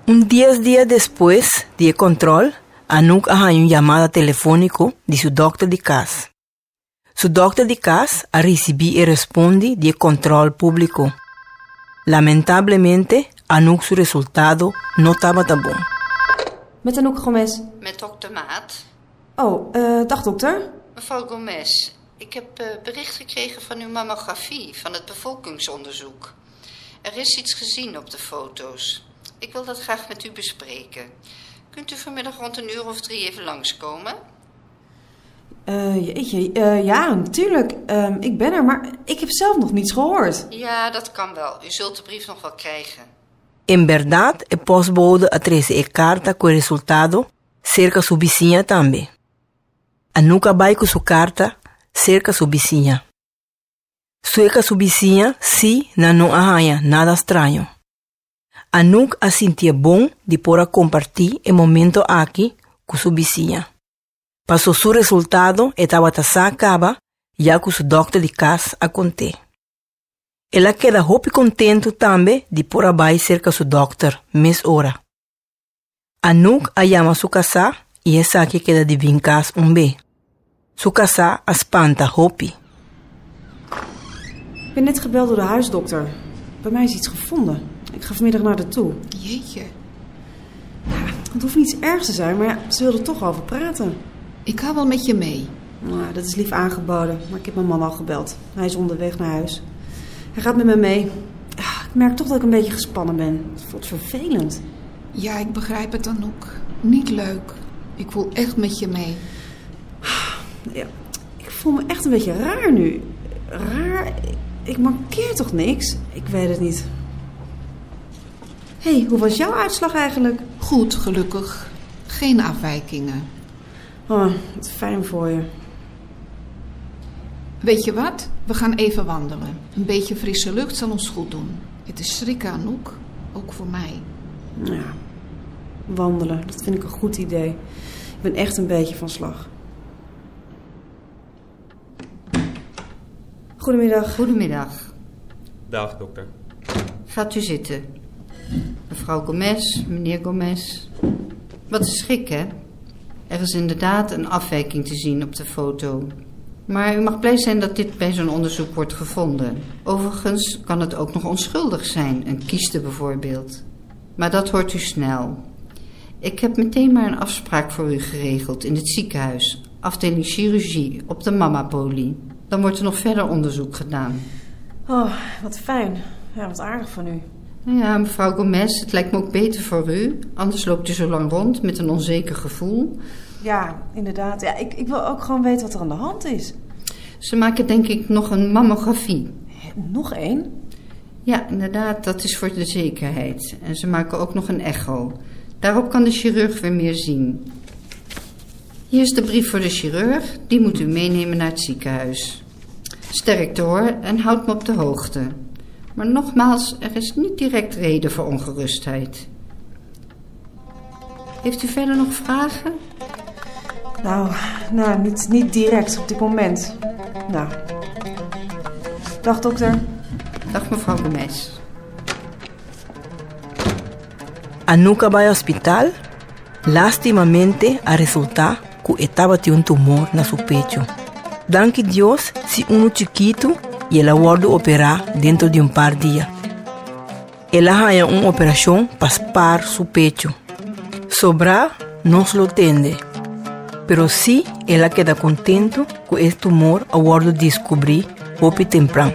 Un 10 días después del control, Anouk ha una llamada telefónica de su doctor de casa. Su doctor de casa ha recibido y responde del control público. Lamentablemente, Anouk su resultado no estaba tan bon. Met Anouk Gomez. Met dokter Maat. Oh, dag dokter. Mevrouw Gomez, ik heb bericht gekregen van uw mammografie, van het bevolkingsonderzoek. Er is iets gezien op de foto's. Ik wil dat graag met u bespreken. Kunt u vanmiddag rond 1:00 even langskomen? Ja, natuurlijk. Ik ben er, maar ik heb zelf nog niets gehoord. Ja, dat kan wel. U zult de brief nog wel krijgen. En verdad, el postbode ha traído una carta con el resultado cerca su vizinha también. Anouk va con su carta cerca su vizinha. Cerca su vizinha, sí, no hay nada extraño. Anouk ha sentido bon de poder compartir el momento aquí con su vizinha. Pasó su resultado, estaba acaba, ya con su doctor de casa a contar. Ela queda hopi contento também de por abai cerca su doctor, mes hora. Anouk a llama su casa e essa aqui queda de vincas B. Su casa espanta hopi. Ik ben net gebeld door de huisdokter. Bij mij is iets gevonden. Ik ga vanmiddag naar haar toe. Jeetje. Ja, het hoeft niets ergs te zijn, maar ja, ze wilde er toch over praten. Ik ga wel met je mee. Nou, dat is lief aangeboden, maar ik heb mijn man al gebeld. Hij is onderweg naar huis. Hij gaat met me mee. Ik merk toch dat ik een beetje gespannen ben. Het voelt vervelend. Ja, ik begrijp het dan ook. Niet leuk. Ik voel echt met je mee. Ja, ik voel me echt een beetje raar nu. Raar? Ik mankeer toch niks? Ik weet het niet. Hé, hoe was jouw uitslag eigenlijk? Goed, gelukkig. Geen afwijkingen. Oh, wat fijn voor je. Weet je wat? We gaan even wandelen. Een beetje frisse lucht zal ons goed doen. Het is schrikken, Anouk. Ook voor mij. Ja, wandelen. Dat vind ik een goed idee. Ik ben echt een beetje van slag. Goedemiddag. Goedemiddag. Dag, dokter. Gaat u zitten. Mevrouw Gomez, meneer Gomez. Wat een schrik, hè? Er is inderdaad een afwijking te zien op de foto. Maar u mag blij zijn dat dit bij zo'n onderzoek wordt gevonden. Overigens kan het ook nog onschuldig zijn, een kieste bijvoorbeeld. Maar dat hoort u snel. Ik heb meteen maar een afspraak voor u geregeld in het ziekenhuis. Afdeling chirurgie op de Mamapoli. Dan wordt er nog verder onderzoek gedaan. Oh, wat fijn. Ja, wat aardig van u. Nou ja, mevrouw Gomez, het lijkt me ook beter voor u. Anders loopt u zo lang rond met een onzeker gevoel. Ja, inderdaad. Ja, ik wil ook gewoon weten wat er aan de hand is. Ze maken denk ik nog een mammografie. Nog één? Ja, inderdaad, dat is voor de zekerheid. En ze maken ook nog een echo. Daarop kan de chirurg weer meer zien. Hier is de brief voor de chirurg. Die moet u meenemen naar het ziekenhuis. Sterkte hoor, en houd me op de hoogte. Maar nogmaals, er is niet direct reden voor ongerustheid. Heeft u verder nog vragen? Nou, niet direct op dit moment. Nou. Dag dokter. Dag mevrouw Gomez. Anouk vai ao hospital. Lastimamente, a resultar que estava tinha tumor na seu pecho. Danke Deus, se uno chiquito e ela vai operar dentro de par de dias. Ela ha uma operação para spar seu pecho. Sobrar não se lo tende. Pero sí, ela queda contento que este tumor a descobrir pouco temprano.